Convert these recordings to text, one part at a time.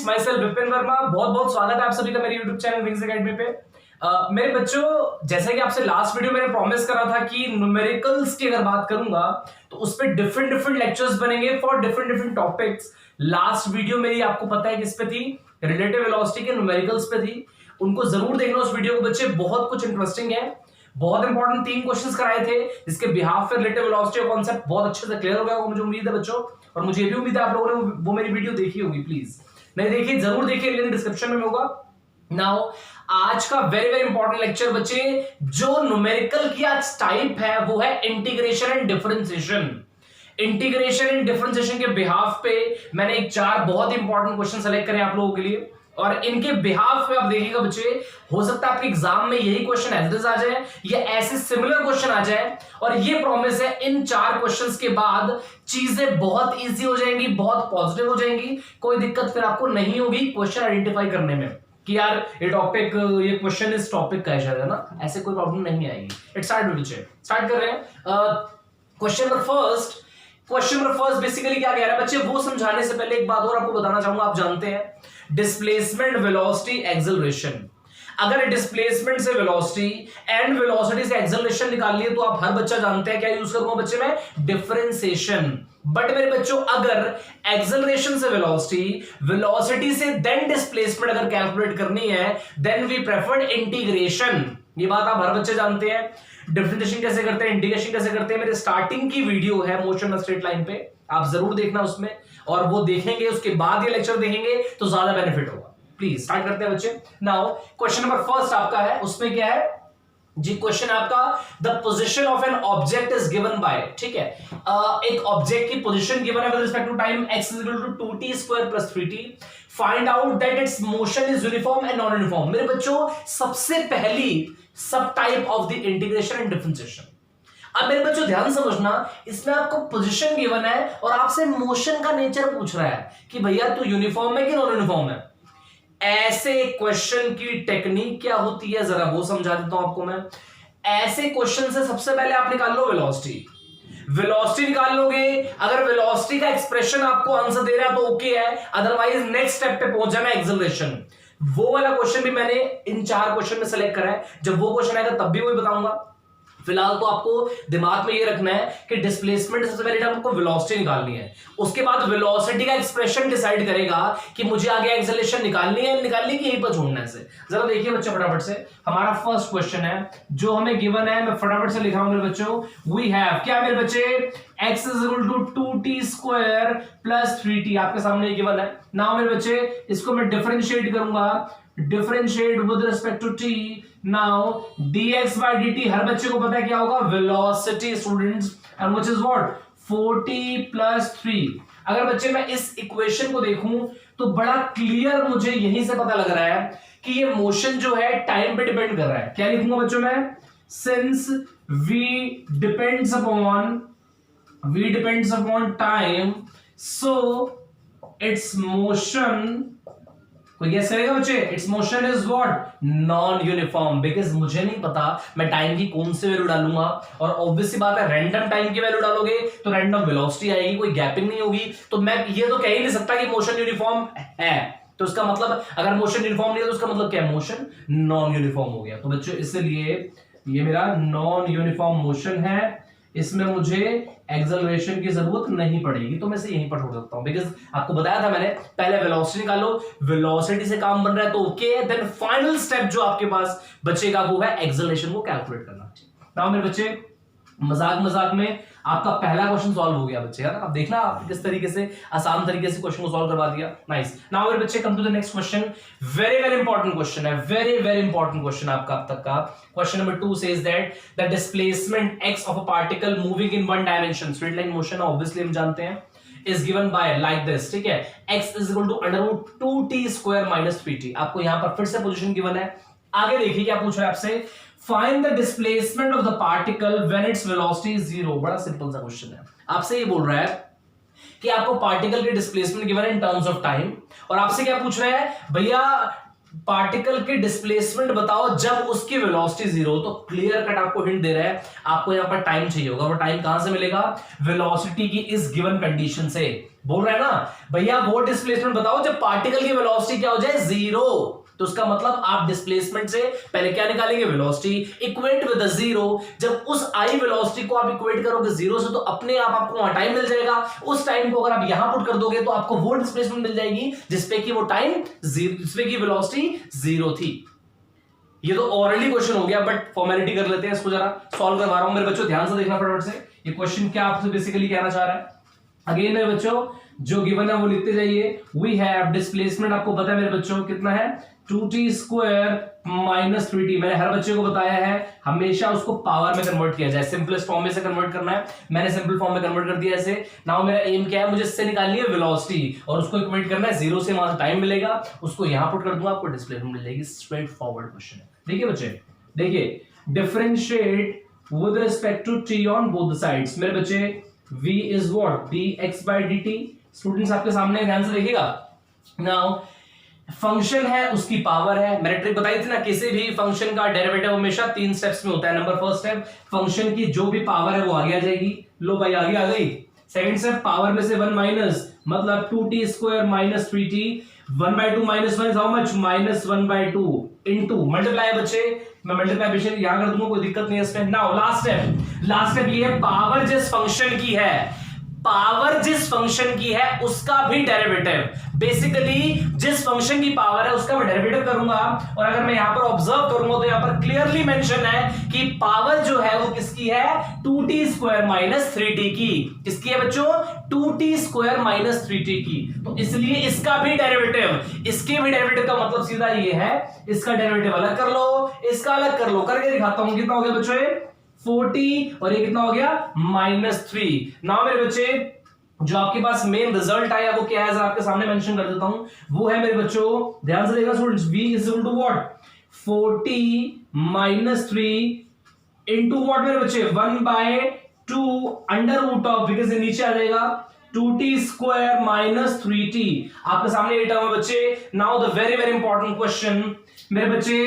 My self Vipin Verma, बहुत बहुत स्वागत है आप सभी का मेरे YouTube चैनल विंग्स एकेडमी पे। मेरे बच्चों, जैसे कि आपसे लास्ट वीडियो मैंने प्रॉमिस करा था कि न्यूमेरिकल्स की अगर बात करूंगा तो उस पे डिफरेंट लेक्चर्स बनेंगे for different topics. Last video मेरी आपको पता है किस पे थी? रिलेटिव वेलोसिटी के न्यूमेरिकल्स पे थी। उनको जरूर देखना उस वीडियो को बच्चे, बहुत कुछ इंटरेस्टिंग है। बहुत इंपॉर्टेंट 3 क्वेश्चंस कराए थे जिसके बिहाफ पे रिलेटिव वेलोसिटी का कांसेप्ट बहुत अच्छे से क्लियर हो गया होगा, मुझे उम्मीद है बच्चों। और मुझे भी उम्मीद है आप लोगों ने वो मेरी वीडियो देखी होगी। प्लीज नहीं देखिए जरूर देखिए, लिंक डिस्क्रिप्शन में होगा। नाउ आज का वेरी इंपॉर्टेंट लेक्चर बच्चे, जो न्यूमेरिकल की आज टाइप है वो है integration and differentiation. Integration and differentiation के बिहाफ पे मैंने एक 4 बहुत इंपॉर्टेंट क्वेश्चन सेलेक्ट करे आप लोगों के लिए, और इनके बिहाफ पे आप देखिएगा बच्चे, हो सकता है आपके एग्जाम में यही क्वेश्चन एज इट इज आ जाए या ऐसे सिमिलर क्वेश्चन आ जाए। और ये प्रॉमिस है, इन 4 क्वेश्चंस के बाद चीजें बहुत इजी हो जाएंगी, बहुत पॉजिटिव हो जाएंगी। कोई दिक्कत फिर आपको नहीं होगी क्वेश्चन आइडेंटिफाई करने में कि यार ये टॉपिक, ये क्वेश्चन इस टॉपिक का है ना, ऐसे कोई प्रॉब्लम नहीं आएगी। इट्स स्टार्ट कर रहे हैं। क्वेश्चन नंबर फर्स्ट बेसिकली क्या कह रहा है बच्चे, वो समझाने से पहले एक बात और आपको बताना चाहूंगा। आप जानते हैं डिस्प्लेसमेंट, वेलोसिटी, एक्सेलरेशन। अगर डिस्प्लेसमेंट से वेलोसिटी एंड वेलोसिटी से एक्सेलरेशन निकाल लिए तो आप हर बच्चा जानते हैं क्या यूज करूंगा बच्चे में? डिफरेंशिएशन। बट मेरे बच्चों, अगर एक्सेलरेशन से वेलोसिटी, वेलोसिटी से देन डिस्प्लेसमेंट अगर कैलकुलेट करनी है, देन वी प्रेफर्ड इंटीग्रेशन। ये बात आप हर बच्चे जानते हैं। डिफरेंशिएशन कैसे करते हैं, इंटीग्रेशन कैसे करते हैं, मेरे स्टार्टिंग की वीडियो है मोशन ऑफ स्ट्रेट लाइन पे, आप जरूर देखना उसमें, और वो देखेंगे उसके बाद ये लेक्चर देखेंगे तो ज्यादा बेनिफिट होगा। प्लीज स्टार्ट करते हैं बच्चे। नाउ क्वेश्चन नंबर फर्स्ट आपका है, उसमें क्या है जी? क्वेश्चन आपका, the position of an object is given by, ठीक है, एक ऑब्जेक्ट की पोजीशन गिवन है with respect to time x is equal to 2t² + 3t। Find out that its motion is uniform and non uniform. मेरे बच्चों, सबसे पहली सब type of the integration and differentiation. अब मेरे बच्चों ध्यान समझना, इसमें आपको पोजीशन गिवन है और आपसे मोशन का नेचर पूछ रहा है कि भैया तू यूनिफॉर्म है कि नॉन यूनिफॉर्म है। ऐसे क्वेश्चन की टेक्निक क्या होती है जरा वो समझा देता हूं आपको मैं। ऐसे क्वेश्चन से सबसे पहले आप निकाल लो वेलोसिटी निकाल लोगे। अगर वेलोसिटी का एक्सप्रेशन आपको आंसर दे रहा है तो ओके है, अदरवाइज नेक्स्ट स्टेप पे पहुंच जाना एक्सेलरेशन। वो वाला क्वेश्चन भी मैंने इन 4 क्वेश्चन में सेलेक्ट करा है, जब वो क्वेश्चन आएगा तब भी वही बताऊंगा। फिलहाल तो आपको दिमाग में ये रखना है कि डिस्प्लेसमेंट सबसे पहले आपको वेलोसिटी निकालनी है, उसके बाद वेलोसिटी का एक्सप्रेशन डिसाइड करेगा कि मुझे आगे एक्सेलरेशन निकालनी है कि यहीं पर छोड़ना है। जरा देखिए बच्चों फटाफट से, हमारा फर्स्ट क्वेश्चन है जो हमें गिवन है, मैं फटाफट से लिखा हूं मेरे बच्चों। वी हैव क्या मेरे बच्चे? x is equal to 2t² + 3t आपके सामने गिवन है। नाउ मेरे बच्चे, इसको मैं डिफरेंशिएट करूंगा, differentiate with respect to t। Now dx by dt हर बच्चे को पता है क्या होगा? Velocity students, and which is what? 4t + 3। अगर बच्चे मैं इस इक्वेशन को देखूं तो बड़ा क्लियर मुझे यहीं से पता लग रहा है कि ये मोशन जो है टाइम पे डिपेंड कर रहा है। क्या लिखूंगा बच्चों मैं? Since v depends upon time, so it's motion, कोई गैस करेगा बच्चे? It's motion is what? Non uniform. Because मुझे नहीं पता मैं टाइम की कौन सी वैल्यू डालूंगा, और ऑब्वियस सी बात है रैंडम टाइम की वैल्यू डालोगे तो रैंडम वेलोसिटी आएगी, कोई गैपिंग नहीं होगी। तो मैं ये तो कह ही नहीं सकता कि मोशन यूनिफॉर्म है, तो उसका मतलब अगर मोशन यूनिफॉर्म नहीं है तो उसका मतलब क्या है? मोशन नॉन यूनिफॉर्म हो गया। तो बच्चों इसलिए ये मेरा नॉन यूनिफॉर्म मोशन है, इसमें मुझे एक्सेलरेशन की जरूरत नहीं पड़ेगी, तो मैं से यहीं पर छोड़ सकता हूं। बिकॉज आपको बताया था मैंने, पहले वेलोसिटी निकालो, वेलोसिटी से काम बन रहा है तो ओके है, देन फाइनल स्टेप जो आपके पास बचेगा वो है एक्सेलरेशन को कैलकुलेट करना। नाउ मेरे बच्चे, मजाक में आपका पहला क्वेश्चन सॉल्व हो गया बच्चे, है ना? अब देखना आप किस तरीके से आसान तरीके से क्वेश्चन को सॉल्व करवा दिया। नाइस। नाउ मेरे बच्चे, come to the next question. Very important question है, वेरी इंपॉर्टेंट क्वेश्चन आपका अब तक का। Question number 2 says that the displacement x of a particle moving in one dimension, straight line motion obviously हम जानते हैं, is given by like this, ठीक है, x is equal to √2t² - 3t। आपको यहां पर फिर से पोजीशन गिवन है। आगे देखिए क्या पूछ रहा है आपसे, find the displacement of the particle when its velocity is 0। बड़ा सिंपल सा क्वेश्चन है। आपसे ये बोल रहा है कि आपको पार्टिकल के डिस्प्लेसमेंट गिवन है इन टर्म्स ऑफ टाइम, और आपसे क्या पूछ रहा है? भैया पार्टिकल की डिस्प्लेसमेंट बताओ जब उसकी वेलोसिटी 0। तो क्लियर कट आपको हिंट दे रहा है, आपको यहां पर टाइम चाहिए होगा। वो टाइम कहां से मिलेगा? वेलोसिटी की इस गिवन कंडीशन से, बोल रहा है ना भैया वो डिस्प्लेसमेंट बताओ जब पार्टिकल की वेलोसिटी क्या हो जाए जीरो, तो उसका मतलब आप डिस्प्लेसमेंट से पहले क्या निकालेंगे, velocity equate with the zero. जब उस आई वेलोसिटी को आप इक्वेट करोगे जीरो से तो अपने आप आपको वहां टाइम मिल जाएगा। उस टाइम को अगर आप यहां पुट कर दोगे तो आपको वो डिस्प्लेसमेंट मिल जाएगी जिसपे कि वो टाइम जिसपे की वेलोसिटी जीरो थी। ये तो ऑलरेडी क्वेश्चन हो गया बट फॉर्मेलिटी कर लेते हैं, इसको जरा सॉल्व करवा रहा हूं मेरे बच्चों, ध्यान से देखना फटाफट से। ये क्वेश्चन क्या आपसे बेसिकली कहना चाह रहा है, अगेन मेरे बच्चों जो गिवन है वो लिखते जाइए। वी हैव डिस्प्लेसमेंट, आपको पता है मेरे बच्चों कितना है, 2t स्क्वायर माइनस 3t। मैंने हर बच्चे को बताया है हमेशा उसको पावर में कन्वर्ट किया जाए, सिंपलेस्ट फॉर्म में से कन्वर्ट करना है। मैंने सिंपल फॉर्म में कन्वर्ट कर दिया ऐसे। नाउ मेरा एम क्या है, मुझे इससे निकालनी है वेलोसिटी और उसको इक्वेट करना है जीरो से, वहां से टाइम मिलेगा, उसको यहां पुट कर दूंगा, आपको डिस्प्लेसमेंट मिल जाएगी। स्ट्रेट फॉरवर्ड क्वेश्चन है। देखिए बच्चे, देखिए differentiate with respect to t on both the sides. मेरे बच्चे v is what, dx by dt। Students आपके सामने ध्यान से देखिएगा। नाउ फंक्शन है उसकी पावर है, मैंने ट्रिक बताई थी ना, किसी भी फंक्शन का डेरिवेटिव हमेशा 3 स्टेप्स में होता है। नंबर फर्स्ट स्टेप, फंक्शन की जो भी पावर है वो आगे आ जाएगी, लो भाई आगे आ गई। सेकंड स्टेप, पावर में से 1 माइनस, मतलब 2t square minus 3t, 1/2 minus 1 is how much, minus 1/2 into multiply. बच्चे मैं मल्टीप्लाई यहां कर दूंगा, कोई दिक्कत नहीं है इसमें। नाउ लास्ट स्टेप ये है, पावर जिस फंक्शन की है, पावर जिस फंक्शन की है उसका भी डेरिवेटिव। बेसिकली जिस फंक्शन की पावर है उसका मैं डेरिवेटिव करूंगा। और अगर मैं यहां पर ऑब्जर्व करूंगा तो यहां पर क्लियरली मेंशन है कि पावर जो है वो किसकी है, 2t स्क्वायर माइनस 3t की। किसकी है बच्चों, 2t स्क्वायर माइनस 3t की। तो इसलिए इसका भी डेरिवेटिव, इसके भी डेरिवेटिव का मतलब सीधा ये है, इसका डेरिवेटिव अलग कर लो, इसका अलग कर लो, करके दिखाता हूं। कितना हो गया बच्चों, 40 और ये कितना हो गया, -3। नाउ मेरे बच्चे जो आपके पास मेन रिजल्ट आया वो क्या है, जरा आपके सामने मेंशन कर देता हूं। वो है मेरे बच्चों, ध्यान से देखना students, v is equal to what, 40 - 3 into what मेरे बच्चे, 1/2 अंडर रूट ऑफ, बिकॉज ये नीचे आ जाएगा, 2t स्क्वायर माइनस 3t। आपके सामने ये टर्म है बच्चे। Now the very very important question मेरे बच्चे,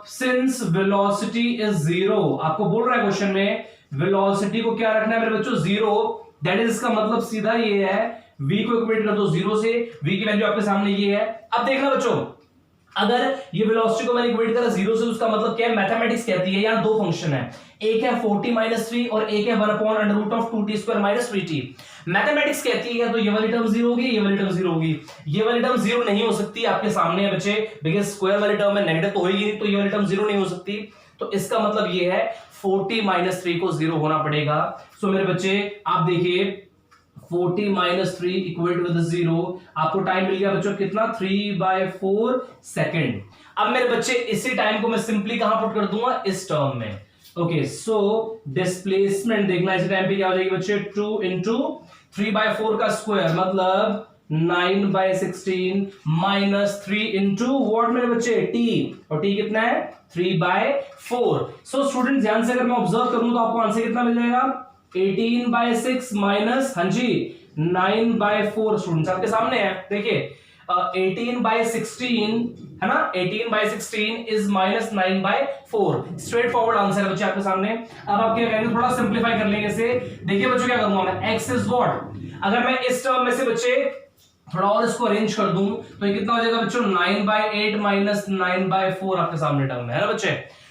सिंस वेलोसिटी इज जीरो, आपको बोल रहा है क्वेश्चन में वेलोसिटी को क्या रखना है मेरे बच्चों, जीरो। दैट इज, इसका मतलब सीधा ये है, v को इक्वेट कर दो जीरो से, v की वैल्यू आपके सामने ये है। अब देखना बच्चों, अगर ये वेलोसिटी को मैंने इक्वेट करा जीरो से, उसका मतलब क्या है, मैथमेटिक्स कहती है यहां दो फंक्शन है, एक है 40 - 3 और एक है 1/√2t square minus 3t। Mathematics कहती है तो ये वाली टर्म जीरो होगी, ये वाली टर्म जीरो होगी। ये वाली टर्म जीरो नहीं हो सकती, आपके सामने है बच्चे, बिकॉज स्क्वायर वाली टर्म में नेगेटिव तो होगी नहीं, तो ये वाली टर्म जीरो नहीं हो सकती। तो इसका मतलब ये है 40 - 3 को जीरो होना पड़ेगा। सो मेरे बच्चे आप देखिए, 40 - 3 इक्वल टू 0, आपको टाइम मिल गया बच्चों कितना, 3/4 सेकेंड। अब मेरे बच्चे इसी टाइम को मैं सिंपली कहां पुट कर दूंगा, इस टर्म में। ओके, सो डिस्प्लेसमेंट देखना इसी टाइम पे क्या हो जाएगी बच्चे, 2 × 3/4 का स्क्वायर मतलब 9/16 माइनस 3 इंटू वॉट मेरे बच्चे, t, और t कितना है, 3/4। सो स्टूडेंट ध्यान से अगर मैं ऑब्जर्व करूं तो आपको आंसर कितना मिल जाएगा, 18/6 माइनस, हाँ जी 9/4। स्टूडेंट्स आपके सामने है, देखिए 18/16 है ना, 18/16 इज -9/4। स्ट्रेट फॉरवर्ड आंसर है बच्चे आपके सामने। अब आप क्या करेंगे, थोड़ा सिंप्लीफाई कर लेंगे इसे। देखिए बच्चों क्या करूंगा मैं, x इज व्हाट, अगर मैं इस टर्म में से बच्चे थोड़ा और इसको अरेंज कर दूं तो ये कितना हो जाएगा बच्चों, 9/8 माइनस 9/4 आपके सामने टर्म है ना बच्चे।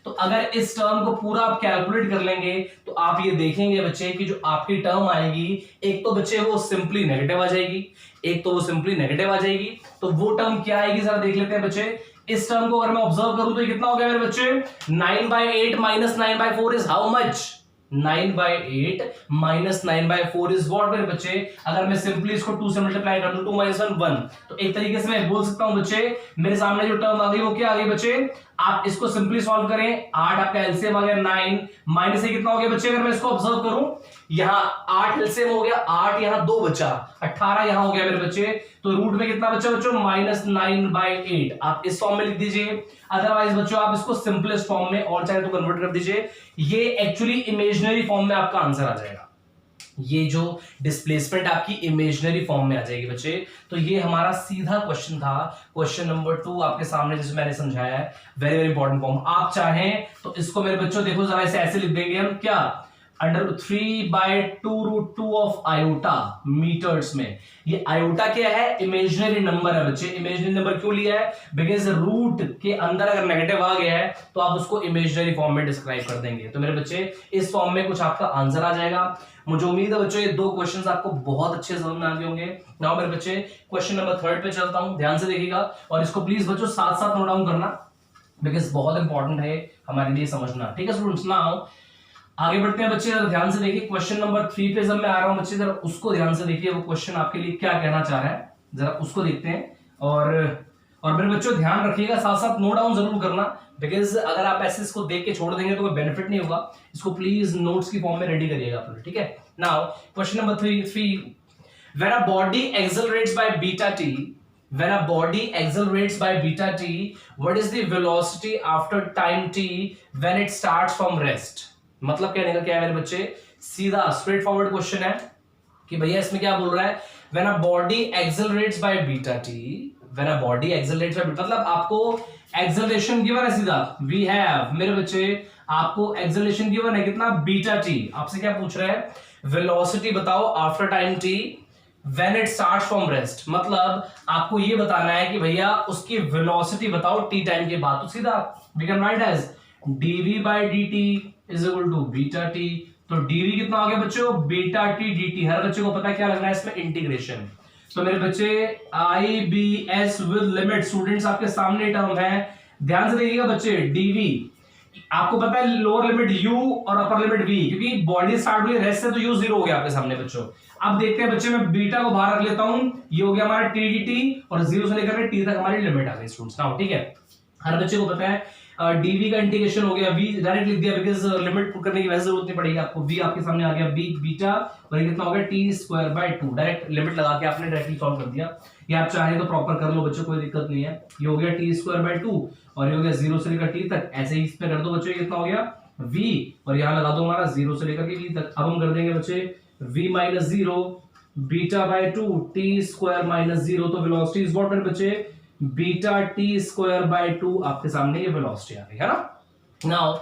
तो अगर इस टर्म को पूरा आप कैलकुलेट कर लेंगे तो आप ये देखेंगे बच्चे कि जो आपकी टर्म आएगी, एक तो बच्चे वो सिंपली नेगेटिव आ जाएगी, एक तो वो सिंपली नेगेटिव आ जाएगी। तो वो टर्म क्या आएगी जरा देख लेते हैं बच्चे। इस टर्म को अगर मैं ऑब्जर्व करूं तो ये कितना हो गया मेरे बच्चे, 9/8 minus 9/4 is how much, 9/8 minus 9/4 is what मेरे बच्चे। अगर मैं सिंपली इसको 2 से मल्टीप्लाई कर दूं, 2 - 1 1, तो एक तरीके से मैं बोल सकता हूं बच्चे, मेरे सामने जो टर्म आ गई वो क्या आ गई बच्चे, आप इसको सिंपली सॉल्व करें, 8 आपका एलसीएम आ गया 9 माइनस से कितना हो गया बच्चे, अगर मैं इसको ऑब्जर्व करूं, यहां 8 एलसीएम हो गया, 8 यहां 2 बचा, 18 यहां हो गया मेरे बच्चे। तो रूट में कितना बचा बच्चों, -9/8। आप इस फॉर्म में लिख दीजिए, अदरवाइज बच्चों आप इसको सिंपलेस्ट फॉर्म में और चाहे तो कन्वर्ट कर दीजिए। ये एक्चुअली इमेजिनरी फॉर्म में आपका आंसर आ जाएगा। ये जो डिस्प्लेसमेंट आपकी इमेजिनरी फॉर्म में आ जाएगी बच्चे। तो ये हमारा सीधा क्वेश्चन था, क्वेश्चन नंबर 2 आपके सामने, जिसमें मैंने समझाया है। Very very important form. आप चाहें तो इसको मेरे बच्चों देखो जरा, इसे ऐसे लिख देंगे हम, क्या अंडर 3/2√2 ऑफ आयोटा मीटर्स में। ये आयोटा क्या है? इमेजिनरी नंबर है बच्चे। इमेजिनरी नंबर क्यों लिया है? बिकॉज रूट के अंदर अगर नेगेटिव आ गया है तो आप उसको इमेजिनरी फॉर्म में डिस्क्राइब कर देंगे। तो मेरे बच्चे इस फॉर्म में कुछ आपका आंसर आ जाएगा। मुझे उम्मीद है बच्चों ये दो क्वेश्चंस आपको बहुत अच्छे समझ में आ गए होंगे। नाउ मेरे बच्चे क्वेश्चन नंबर 3 पे चलता हूं, ध्यान से देखिएगा और इसको प्लीज बच्चों साथ साथ नोट डाउन करना, बिकॉज बहुत इंपॉर्टेंट है हमारे लिए समझना। ठीक है स्टूडेंट्स, नाउ आगे बढ़ते हैं बच्चे, जरा ध्यान से देखिए। क्वेश्चन नंबर 3 पे जब मैं आ रहा हूं बच्चे, जरा उसको ध्यान से देखिए, वो क्वेश्चन आपके लिए क्या कहना चाह रहा है, जरा उसको देखते हैं। और मेरे बच्चों ध्यान रखिएगा, साथ साथ नोट डाउन जरूर करना, बिकॉज अगर आप ऐसे इसको देख के छोड़ देंगे तो कोई बेनिफिट नहीं होगा। इसको प्लीज नोट्स की फॉर्म में रेडी करिएगा अपने, ठीक है। Now question number 3, when a body accelerates by beta t, when a body accelerates by beta t, what is the velocity after time t when it starts from rest? मतलब कहने का क्या है मेरे बच्चे, सीधा स्ट्रेट फॉरवर्ड क्वेश्चन है कि भैया इसमें क्या बोल रहा है, when a body accelerates by beta t, when a body accelerates by, मतलब आपको एक्सेलरेशन गिवन है सीधा, we have मेरे बच्चे आपको एक्सेलरेशन गिवन है कितना, बीटा टी। आपसे क्या पूछ रहा है, वेलोसिटी बताओ after time T when it starts from rest. मतलब आपको ये बताना है कि भैया उसकी वेलोसिटी बताओ टी टाइम के बाद। तो सीधा we can write as dv by dt is equal to beta t. तो dv कितना आ गया बच्चों, बीटा टी dt। हर बच्चे को पता है क्या लगना है इसमें, इंटीग्रेशन। तो मेरे बच्चे IBS विद लिमिट, स्टूडेंट्स आपके सामने टर्म है, ध्यान से देखिएगा बच्चे। dv आपको पता है लोअर लिमिट u और अपर लिमिट v, क्योंकि बॉडी स्टार्ट हुई रेस्ट से तो u 0 हो गया आपके सामने बच्चों। अब देखते हैं बच्चे, मैं बीटा को बाहर रख लेता हूं, ये हो गया हमारा t dt और 0 से लेकर t तक हमारी लिमिट आ गई स्टूडेंट्स। नाउ ठीक है, हर बच्चे को पता है dv का इंटीग्रेशन हो गया, v डायरेक्ट लिख दिया बिकॉज़ लिमिट पुट करने की वजह जरूरत नहीं पड़ेगी आपको। v आपके सामने आ गया बीटा और ये कितना हो गया t²/2, डायरेक्ट लिमिट लगा के आपने डायरेक्टली सॉल्व कर दिया। ये आप चाहे तो प्रॉपर कर लो बच्चों, कोई दिक्कत नहीं है। ये हो गया t²/2 और ये हो गया 0 से लेकर t तक, ऐसे ही इस पे कर दो बच्चों, ये कितना हो गया v और यहां लगा दो हमारा 0 से लेकर के v तक। अब हम कर देंगे बच्चे v - 0 बीटा/2 t² - 0। तो वेलोसिटी इज व्हाट मेरे बच्चे, बीटा t²/2 आपके सामने ये वेलोसिटी आ गई है ना। नाउ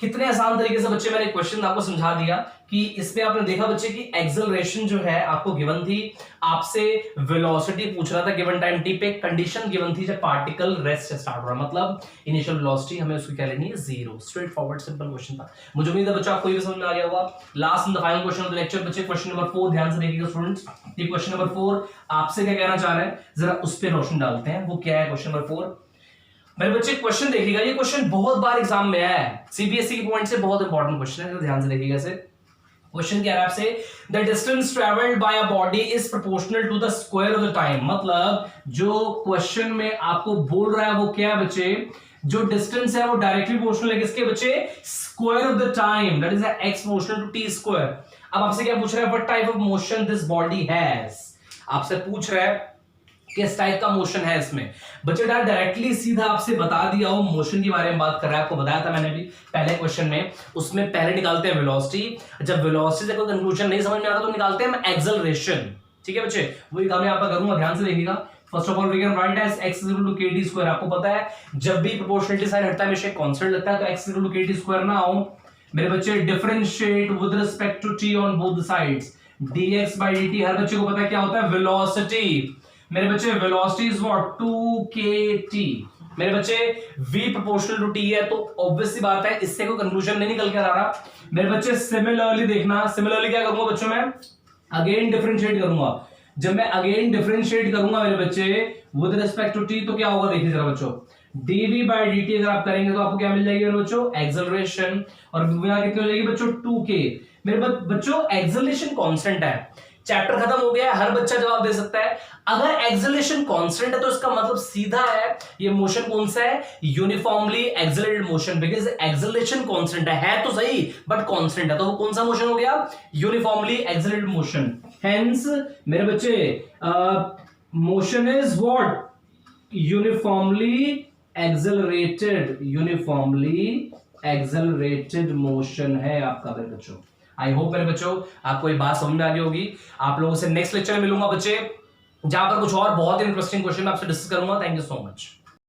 कितने आसान तरीके से बच्चे मैंने क्वेश्चन आपको समझा दिया कि इसमें आपने देखा बच्चे कि एक्सेलरेशन जो है आपको गिवन थी, आपसे वेलोसिटी पूछ रहा था गिवन टाइम टी पे, कंडीशन गिवन थी जब पार्टिकल रेस्ट से स्टार्ट हो रहा, मतलब इनिशियल वेलोसिटी हमें उसकी क्या लेनी है, 0। स्ट्रेट फॉरवर्ड सिंपल क्वेश्चन था। मुझे उम्मीद है बच्चों आपको ये समझ में आ गया होगा। Last and the final question of the lecture बच्चे, क्वेश्चन नंबर 4, ध्यान से देखिएगा स्टूडेंट्स। ये क्वेश्चन नंबर 4 आपसे क्या कहना चाह रहा है, जरा उस पर रोशनी डालते हैं। वो क्या है क्वेश्चन नंबर 4 मेरे बच्चे, क्वेश्चन देखिएगा, ये क्वेश्चन बहुत बार एग्जाम में आया है, सीबीएसई के पॉइंट से बहुत इंपॉर्टेंट क्वेश्चन है, ध्यान से देखिएगा इसे। क्वेश्चन क्या है आपसे, the distance travelled by a body is proportional to the square of the time. मतलब जो क्वेश्चन में आपको बोल रहा है वो क्या है बच्चे, जो डिस्टेंस है वो डायरेक्टली प्रोपोर्शनल है किसके बच्चे, square of the time, that is x proportional to t²। अब आपसे क्या पूछ रहा है, what type of motion this body has. आपसे पूछ रहा है किस टाइप का मोशन है इसमें। बच्चे डायरेक्टली सीधा आपसे बता दिया हो, मोशन के बारे में बात कर रहा है, आपको बताया था मैंने भी पहले क्वेश्चन में। उसमें पहले निकालते हैं वेलोसिटी, जब वेलोसिटी से कोई कंक्लूजन नहीं समझ में आ रहा तो निकालते हैं एक्सेलरेशन। ठीक है बच्चे, वही काम मैं यहाँ पर करूंगा, ध्यान से देखिएगा। First of all we can write as x = kd²। आपको पता है जब भी प्रोपोर्शनलिटी साइन हटता है हमेशा कांस्टेंट लगता है, तो x = kd² ना हो मेरे बच्चे, differentiate with respect to t on both sides, dx/dt। हर बच्चे को पता है क्या होता है, वेलोसिटी मेरे बच्चे, वेलोसिटी इज व्हाट, 2kt। मेरे बच्चे v प्रोपोर्शनल टू t है, तो ऑब्वियस सी बात है इससे कोई कंक्लूजन नहीं निकल के आ रहा। मेरे बच्चे सिमिलरली देखना, सिमिलरली क्या करूंगा बच्चों, मैं अगेन डिफरेंशिएट करूंगा। जब मैं अगेन डिफरेंशिएट करूंगा मेरे बच्चे विद रिस्पेक्ट टू t, तो क्या होगा देखिए जरा बच्चों, dv/dt अगर आप करेंगे तो आपको क्या मिल जाएगी मेरे बच्चों, एक्सेलरेशन। और यहां कितनी हो जाएगी बच्चों, 2k। मेरे बच्चों एक्सेलरेशन कांस्टेंट है, चैप्टर खत्म हो गया, हर बच्चा जवाब दे सकता है। अगर एक्सेलरेशन कांस्टेंट है तो इसका मतलब सीधा है ये मोशन कौन सा है, uniformly accelerated motion, because acceleration constant है तो सही बट कांस्टेंट है, तो वो कौन सा मोशन हो गया, यूनिफॉर्मली एक्सेलरेटेड मोशन। हेंस मेरे बच्चे motion is what, uniformly accelerated motion है आपका मेरे बच्चों। आई होप मेरे बच्चों आपको ये बात समझ में आ गई होगी। आप लोगों से नेक्स्ट लेक्चर में मिलूंगा बच्चे, जहां पर कुछ और बहुत इंटरेस्टिंग क्वेश्चन आपसे डिस्कस करूंगा। Thank you so much.